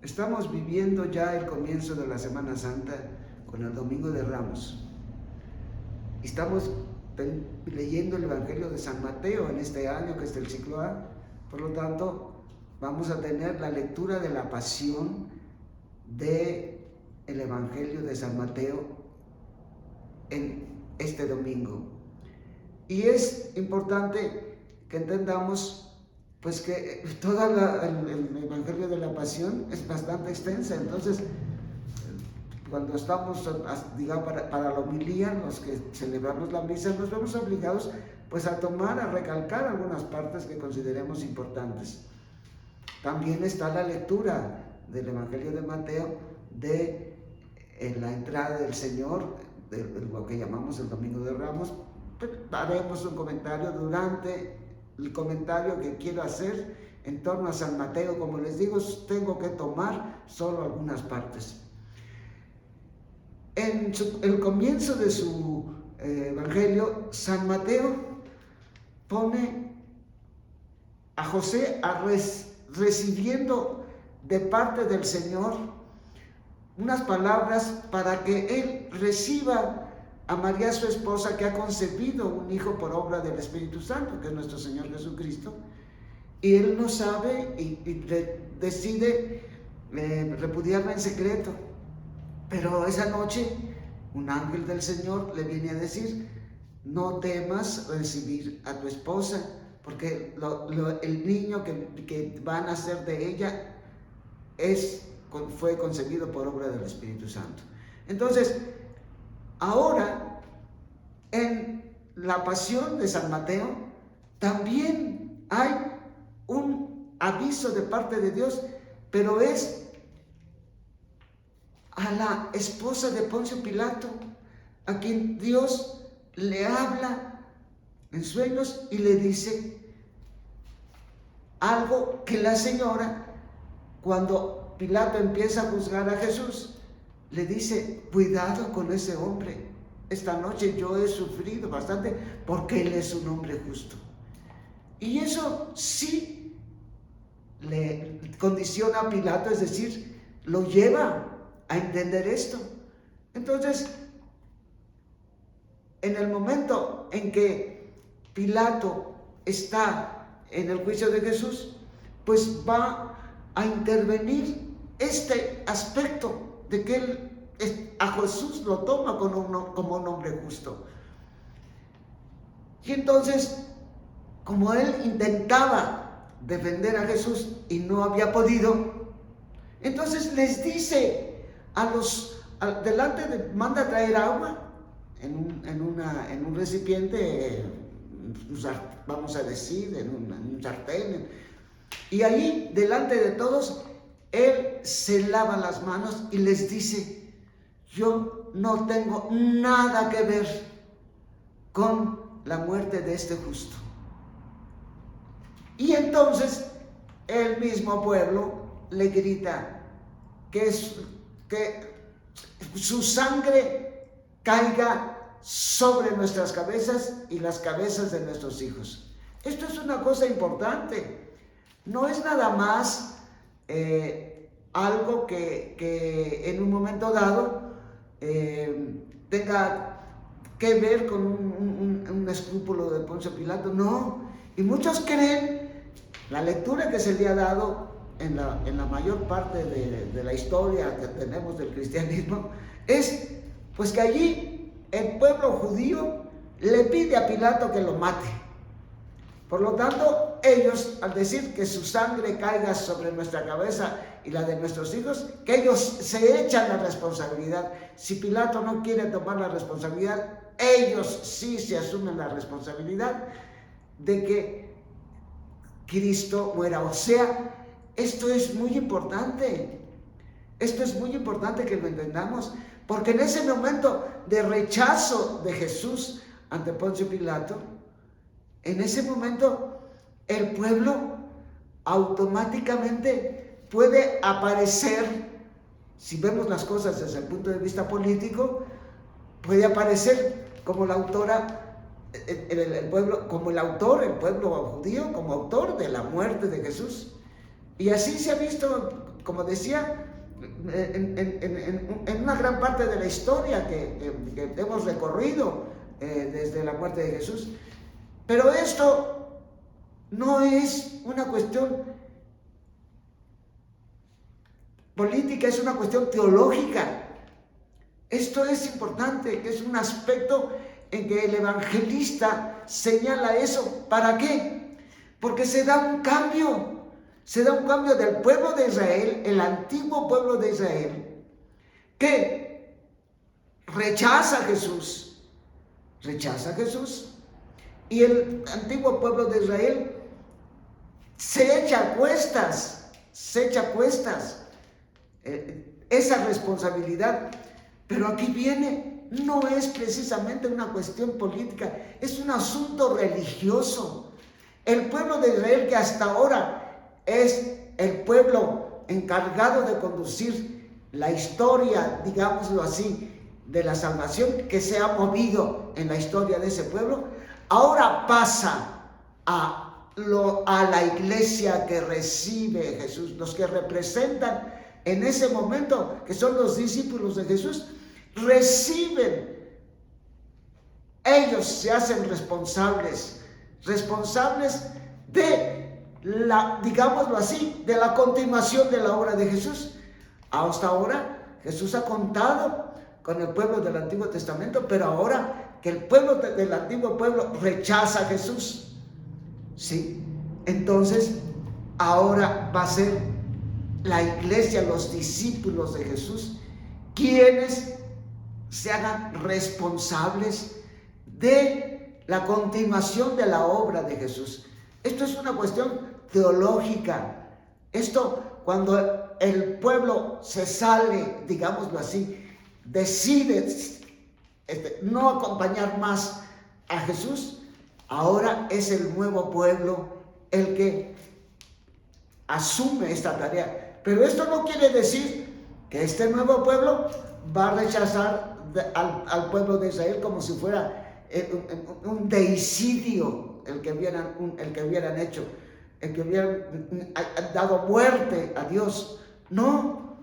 Estamos viviendo ya el comienzo de la Semana Santa con el Domingo de Ramos. Estamos leyendo el Evangelio de San Mateo en este año, que es el ciclo A. Por lo tanto, vamos a tener la lectura de la pasión del Evangelio de San Mateo en este domingo. Y es importante que entendamos pues que todo el Evangelio de la Pasión es bastante extensa. Entonces, cuando estamos, digamos, para la homilía, los que celebramos la misa, nos vemos obligados pues a recalcar algunas partes que consideremos importantes. También está la lectura del Evangelio de Mateo de la entrada del Señor, de lo que llamamos el Domingo de Ramos. Haremos un comentario durante el comentario que quiero hacer en torno a San Mateo. Como les digo, tengo que tomar solo algunas partes. En el comienzo de su Evangelio, San Mateo pone a José recibiendo de parte del Señor unas palabras para que él reciba a María, su esposa, que ha concebido un hijo por obra del Espíritu Santo, que es nuestro Señor Jesucristo, y él no sabe y decide repudiarla en secreto. Pero esa noche un ángel del Señor le viene a decir: no temas recibir a tu esposa, porque el niño que va a nacer de ella fue concebido por obra del Espíritu Santo. Entonces, ahora, en la pasión de San Mateo, también hay un aviso de parte de Dios, pero es a la esposa de Poncio Pilato, a quien Dios le habla en sueños y le dice algo que la señora, cuando Pilato empieza a juzgar a Jesús, le dice: cuidado con ese hombre, esta noche yo he sufrido bastante porque él es un hombre justo. Y eso sí le condiciona a Pilato, es decir, lo lleva a entender esto. Entonces, en el momento en que Pilato está en el juicio de Jesús, pues va a intervenir este aspecto de que él a Jesús lo toma como un hombre justo. Y entonces, como él intentaba defender a Jesús y no había podido, entonces les dice manda a traer agua en un recipiente, vamos a decir, en un sartén, y ahí delante de todos él se lava las manos y les dice: yo no tengo nada que ver con la muerte de este justo. Y entonces el mismo pueblo le grita que su sangre caiga sobre nuestras cabezas y las cabezas de nuestros hijos. Esto es una cosa importante. No es nada más algo que en un momento dado tenga que ver con un escrúpulo de Poncio Pilato. No. Y muchos creen, la lectura que se le ha dado en la mayor parte de la historia que tenemos del cristianismo, es pues que allí el pueblo judío le pide a Pilato que lo mate. Por lo tanto, ellos, al decir que su sangre caiga sobre nuestra cabeza y la de nuestros hijos, que ellos se echan la responsabilidad. Si Pilato no quiere tomar la responsabilidad, ellos sí se asumen la responsabilidad de que Cristo muera. O sea, esto es muy importante. Esto es muy importante que lo entendamos, porque en ese momento de rechazo de Jesús ante Poncio Pilato, en ese momento el pueblo automáticamente puede aparecer, si vemos las cosas desde el punto de vista político, puede aparecer como la autora, el pueblo judío, como autor de la muerte de Jesús. Y así se ha visto como decía, en una gran parte de la historia que hemos recorrido desde la muerte de Jesús. Pero esto no es una cuestión política, es una cuestión teológica. Esto es importante, que es un aspecto en que el evangelista señala eso. ¿Para qué? Porque se da un cambio del pueblo de Israel, el antiguo pueblo de Israel, que rechaza a Jesús, y el antiguo pueblo de Israel se echa a cuestas esa responsabilidad. Pero aquí viene, no es precisamente una cuestión política, es un asunto religioso. El pueblo de Israel, que hasta ahora es el pueblo encargado de conducir la historia, digámoslo así, de la salvación que se ha movido en la historia de ese pueblo, ahora pasa a la iglesia que recibe Jesús, los que representan en ese momento, que son los discípulos de Jesús, reciben, ellos se hacen responsables de digámoslo así, de la continuación de la obra de Jesús. Hasta ahora Jesús ha contado con el pueblo del Antiguo Testamento, pero ahora que el pueblo del antiguo pueblo rechaza a Jesús, ¿sí? Entonces ahora va a ser la iglesia, los discípulos de Jesús, quienes se hagan responsables de la continuación de la obra de Jesús. Esto es una cuestión teológica. Esto, cuando el pueblo se sale, digámoslo así, decide no acompañar más a Jesús, ahora es el nuevo pueblo el que asume esta tarea. Pero esto no quiere decir que este nuevo pueblo va a rechazar al pueblo de Israel como si fuera un deicidio el que hubieran hecho, el que hubieran dado muerte a Dios. No,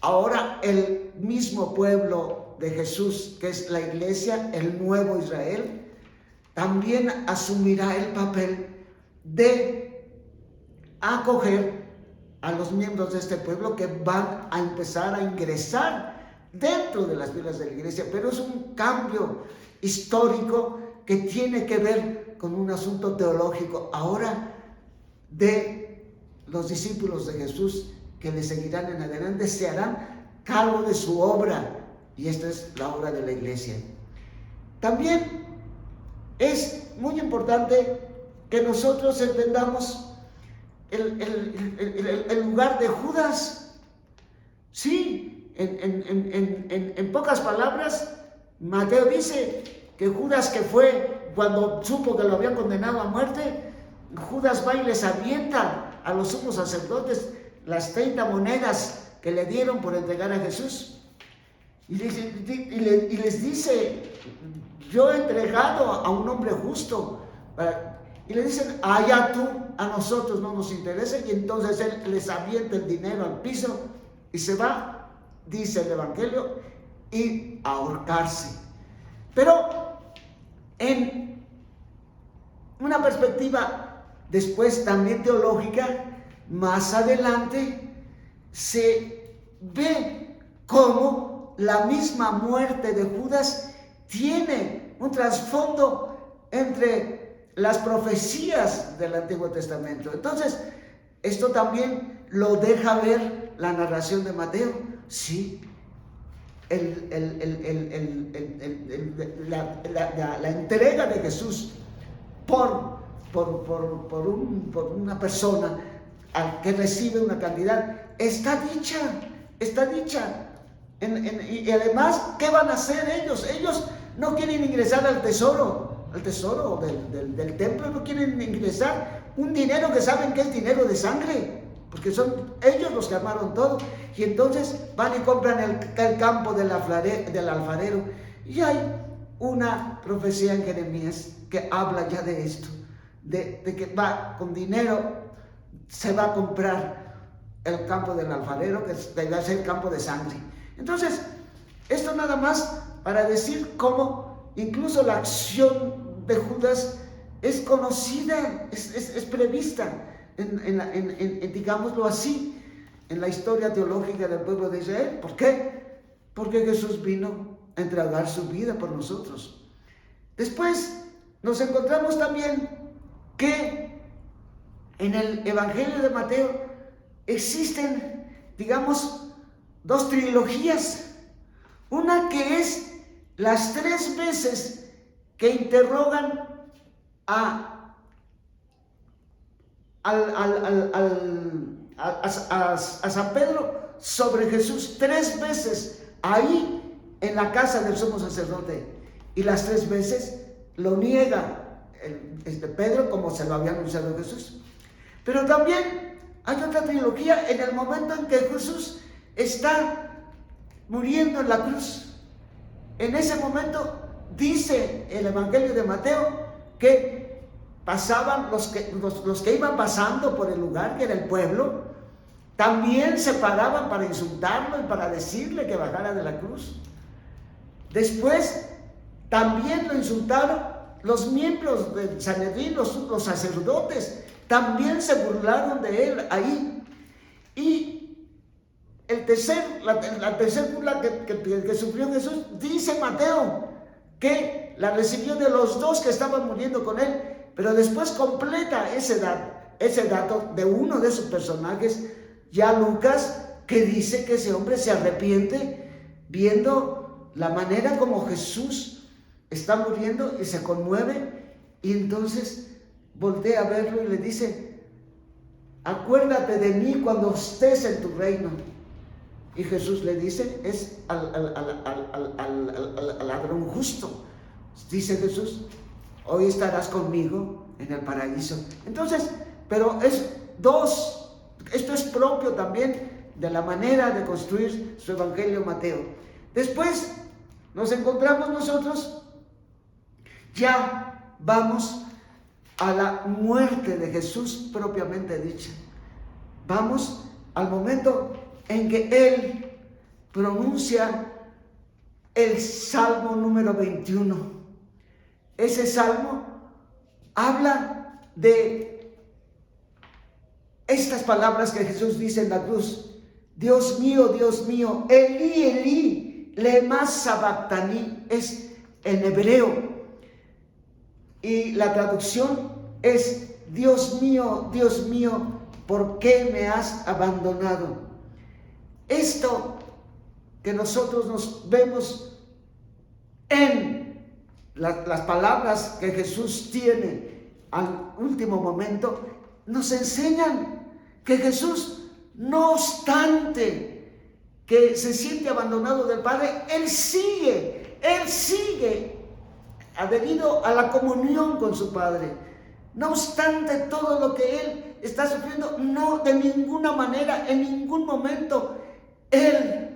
ahora el mismo pueblo de Jesús, que es la iglesia, el nuevo Israel, también asumirá el papel de acoger a los miembros de este pueblo que van a empezar a ingresar dentro de las filas de la iglesia. Pero es un cambio histórico que tiene que ver con un asunto teológico ahora de los discípulos de Jesús, que le seguirán en adelante, se harán cargo de su obra, y esta es la obra de la iglesia. También es muy importante que nosotros entendamos el lugar de Judas. Sí, en pocas palabras, Mateo dice que Judas, que fue cuando supo que lo habían condenado a muerte, Judas va y les avienta a los sumos sacerdotes las 30 monedas que le dieron por entregar a Jesús. Y les dice: yo he entregado a un hombre justo. Y le dicen: allá tú, a nosotros no nos interesa. Y entonces él les avienta el dinero al piso y se va, dice el Evangelio, y a ahorcarse. Pero en una perspectiva después también teológica, más adelante se ve cómo la misma muerte de Judas tiene un trasfondo entre las profecías del Antiguo Testamento. Entonces, esto también lo deja ver la narración de Mateo. Sí, la entrega de Jesús por una persona al que recibe una cantidad está dicha. Y además, ¿qué van a hacer ellos? Ellos no quieren ingresar al tesoro del templo, no quieren ingresar un dinero que saben que es dinero de sangre, porque son ellos los que armaron todo. Y entonces van y compran el campo del alfarero. Y hay una profecía en Jeremías que habla ya de esto, de que va con dinero, se va a comprar el campo del alfarero, que debe ser el campo de sangre. Entonces, esto nada más para decir cómo incluso la acción de Judas es conocida, es prevista, digámoslo así, en la historia teológica del pueblo de Israel. ¿Por qué? Porque Jesús vino a entregar su vida por nosotros. Después nos encontramos también que en el Evangelio de Mateo existen, digamos, dos trilogías. Una que es las 3 veces que interrogan a San Pedro sobre Jesús, 3 veces ahí en la casa del sumo sacerdote, y las 3 veces lo niega Pedro, como se lo había anunciado Jesús. Pero también hay otra trilogía en el momento en que Jesús está muriendo en la cruz. En ese momento dice el Evangelio de Mateo que pasaban los que iban pasando por el lugar, que era el pueblo, también se paraban para insultarlo y para decirle que bajara de la cruz. Después también lo insultaron los miembros del Sanedrín, los sacerdotes, también se burlaron de él ahí. Y la tercera burla que sufrió Jesús, dice Mateo, que la recibió de los 2 que estaban muriendo con él, pero después completa ese dato de uno de sus personajes, ya Lucas, que dice que ese hombre se arrepiente viendo la manera como Jesús está muriendo y se conmueve, y entonces voltea a verlo y le dice: acuérdate de mí cuando estés en tu reino. Y Jesús le dice, es al ladrón justo. Dice Jesús: hoy estarás conmigo en el paraíso. Entonces, pero esto es propio también de la manera de construir su Evangelio Mateo. Después nos encontramos nosotros, ya vamos a la muerte de Jesús propiamente dicha. Vamos al momento en que Él pronuncia el Salmo número 21. Ese Salmo habla de estas palabras que Jesús dice en la cruz: Dios mío, Elí, Elí, lema sabactani, es en hebreo. Y la traducción es: Dios mío, ¿por qué me has abandonado? Esto que nosotros nos vemos en las palabras que Jesús tiene al último momento, nos enseñan que Jesús, no obstante que se siente abandonado del Padre, Él sigue adherido a la comunión con su Padre. No obstante todo lo que Él está sufriendo, no, de ninguna manera, en ningún momento, Él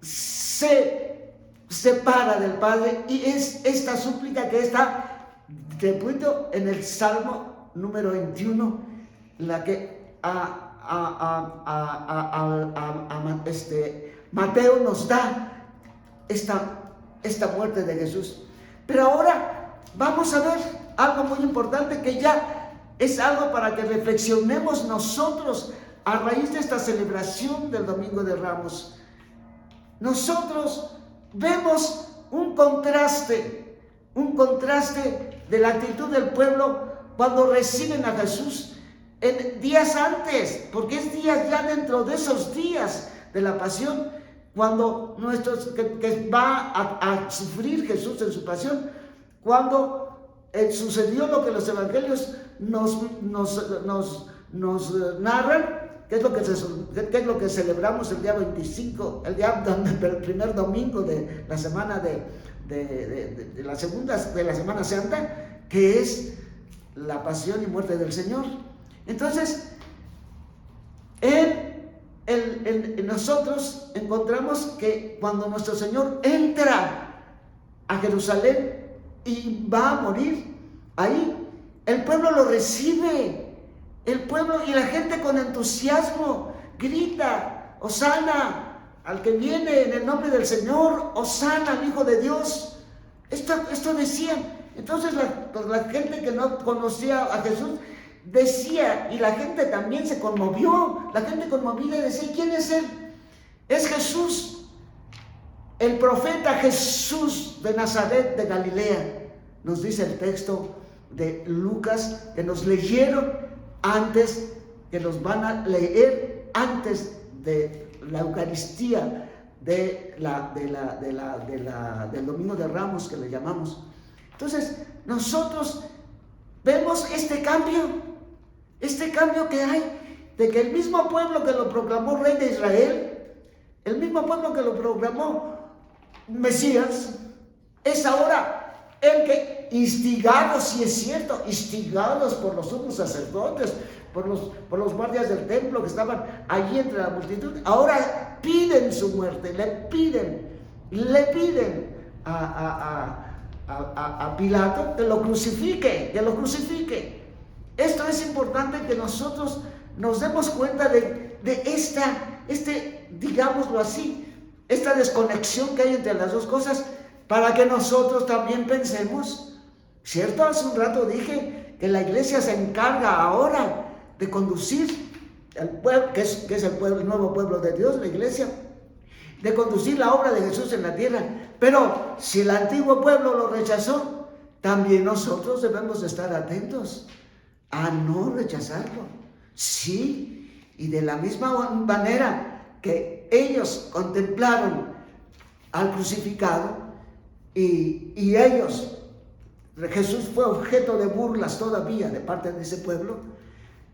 se separa del Padre. Y es esta súplica que está, repito, en el Salmo número 21, la que Mateo nos da esta muerte de Jesús. Pero ahora vamos a ver algo muy importante, que ya es algo para que reflexionemos nosotros a raíz de esta celebración del Domingo de Ramos. Nosotros vemos un contraste de la actitud del pueblo cuando reciben a Jesús en días antes, porque es días ya dentro de esos días de la pasión, cuando que va a sufrir Jesús en su pasión, cuando sucedió lo que los evangelios nos narran, que es lo que celebramos el día 25, el primer domingo de la semana de la Semana Santa, que es la pasión y muerte del Señor. Entonces, nosotros encontramos que cuando nuestro Señor entra a Jerusalén y va a morir ahí, el pueblo lo recibe, el pueblo y la gente con entusiasmo grita, Hosana al que viene en el nombre del Señor, Hosana al Hijo de Dios. Esto decían. Entonces la gente que no conocía a Jesús decía, y la gente también se conmovió, la gente conmovida decía, ¿quién es él? Es Jesús, el profeta Jesús de Nazaret de Galilea, nos dice el texto de Lucas, que nos leyeron antes, que nos van a leer antes de la Eucaristía del Domingo de Ramos, que le llamamos. Entonces, nosotros vemos este cambio que hay, de que el mismo pueblo que lo proclamó Rey de Israel, el mismo pueblo que lo proclamó Mesías, es ahora el que, instigados, si es cierto, instigados por los sumos sacerdotes, por los guardias del templo que estaban allí entre la multitud, ahora piden su muerte, le piden a Pilato que lo crucifique, Esto es importante, que nosotros nos demos cuenta de digámoslo así, esta desconexión que hay entre las dos cosas, para que nosotros también pensemos, ¿cierto? Hace un rato dije que la iglesia se encarga ahora de conducir al pueblo, que es el nuevo pueblo de Dios, la iglesia, de conducir la obra de Jesús en la tierra. Pero si el antiguo pueblo lo rechazó, también nosotros debemos de estar atentos a no rechazarlo. Sí, y de la misma manera que ellos contemplaron al crucificado y Jesús fue objeto de burlas todavía de parte de ese pueblo.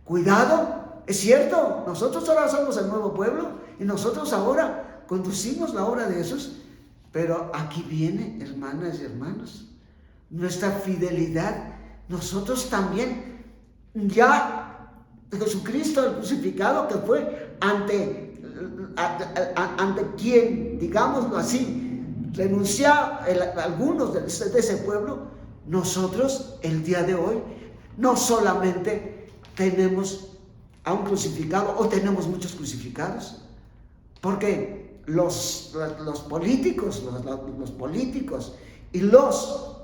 Cuidado, es cierto, nosotros ahora somos el nuevo pueblo y nosotros ahora conducimos la obra de Jesús, pero aquí viene, hermanas y hermanos, nuestra fidelidad. Nosotros también, ya Jesucristo el crucificado, que fue ante quien, digámoslo así, renunciaron algunos de ese pueblo, nosotros el día de hoy no solamente tenemos a un crucificado, o tenemos muchos crucificados, porque los políticos y los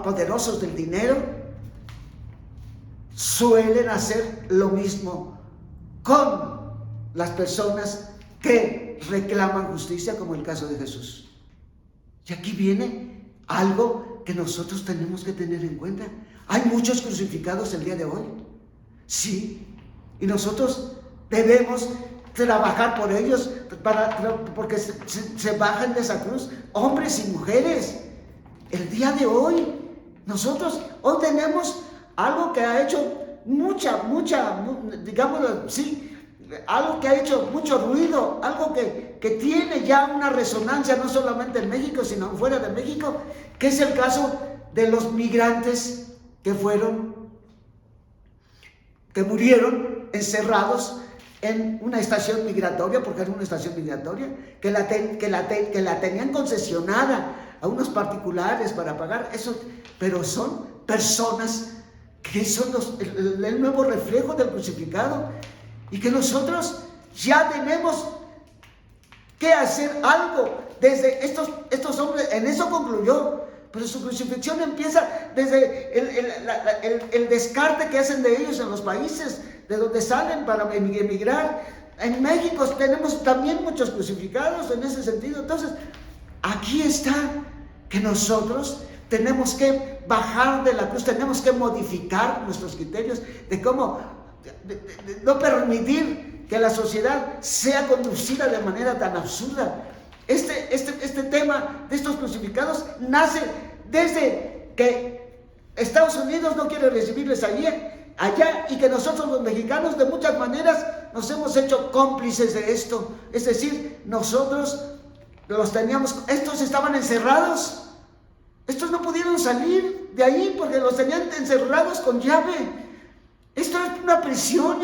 poderosos del dinero suelen hacer lo mismo con las personas que reclaman justicia, como el caso de Jesús. Y aquí viene algo que nosotros tenemos que tener en cuenta. Hay muchos crucificados el día de hoy, sí, y nosotros debemos trabajar por ellos, porque se bajan de esa cruz, hombres y mujeres. El día de hoy, nosotros hoy tenemos algo que ha hecho digámoslo así, algo que ha hecho mucho ruido, algo que tiene ya una resonancia no solamente en México, sino fuera de México, que es el caso de los migrantes que murieron encerrados en una estación migratoria, porque era una estación migratoria, que la tenían concesionada a unos particulares para pagar eso, pero son personas que son el nuevo reflejo del crucificado, y que nosotros ya tenemos que hacer algo desde estos hombres. En eso concluyó, pero su crucifixión empieza desde el descarte que hacen de ellos en los países de donde salen para emigrar. En México tenemos también muchos crucificados en ese sentido. Entonces, aquí está que nosotros tenemos que bajar de la cruz, tenemos que modificar nuestros criterios de cómo no permitir que la sociedad sea conducida de manera tan absurda. Este tema de estos crucificados nace desde que Estados Unidos no quiere recibirles allá, y que nosotros los mexicanos de muchas maneras nos hemos hecho cómplices de esto. Es decir, nosotros estos estaban encerrados, estos no pudieron salir de ahí porque los tenían encerrados con llave. Esto es una prisión,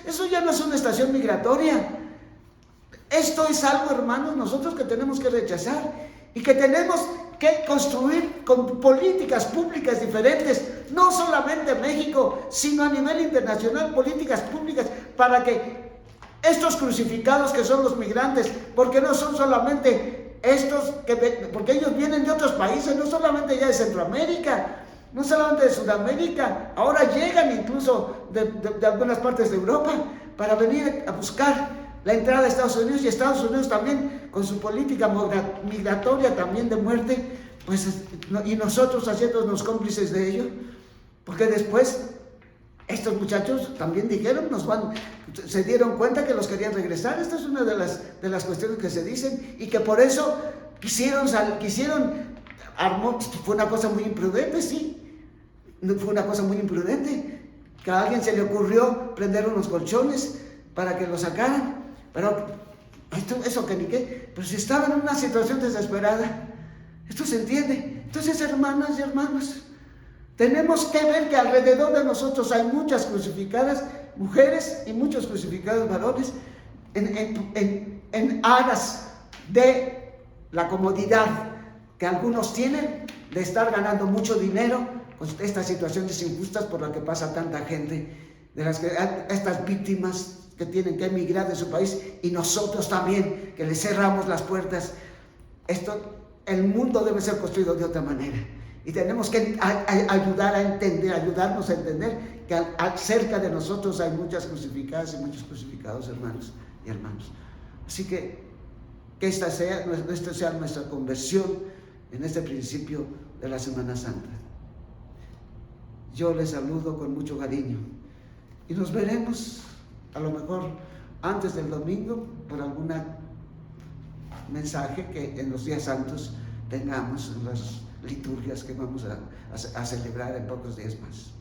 eso ya no es una estación migratoria. Esto es algo, hermanos, nosotros que tenemos que rechazar y que tenemos que construir con políticas públicas diferentes, no solamente en México, sino a nivel internacional, políticas públicas para que estos crucificados que son los migrantes, porque no son solamente estos, porque ellos vienen de otros países, no solamente ya de Centroamérica, no solamente de Sudamérica, ahora llegan incluso de algunas partes de Europa para venir a buscar la entrada a Estados Unidos, y Estados Unidos también con su política migratoria también de muerte, pues, y nosotros haciéndonos cómplices de ello, porque después estos muchachos también dijeron, se dieron cuenta que los querían regresar. Esta es una de las cuestiones que se dicen, y que por eso fue una cosa muy imprudente, sí, fue una cosa muy imprudente, que a alguien se le ocurrió prender unos colchones para que lo sacaran, pero eso que ni qué, pero si estaban en una situación desesperada, esto se entiende. Entonces, hermanas y hermanos, tenemos que ver que alrededor de nosotros hay muchas crucificadas mujeres y muchos crucificados varones en aras de la comodidad que algunos tienen de estar ganando mucho dinero con estas situaciones injustas por las que pasa tanta gente, de las que estas víctimas que tienen que emigrar de su país, y nosotros también que les cerramos las puertas. El mundo debe ser construido de otra manera, y tenemos que ayudarnos a entender que cerca de nosotros hay muchas crucificadas y muchos crucificados, hermanos y hermanos. Así que esta sea nuestra conversión en este principio de la Semana Santa. Yo les saludo con mucho cariño, y nos veremos a lo mejor antes del domingo por algún mensaje que en los días santos tengamos en las liturgias que vamos a celebrar en pocos días más.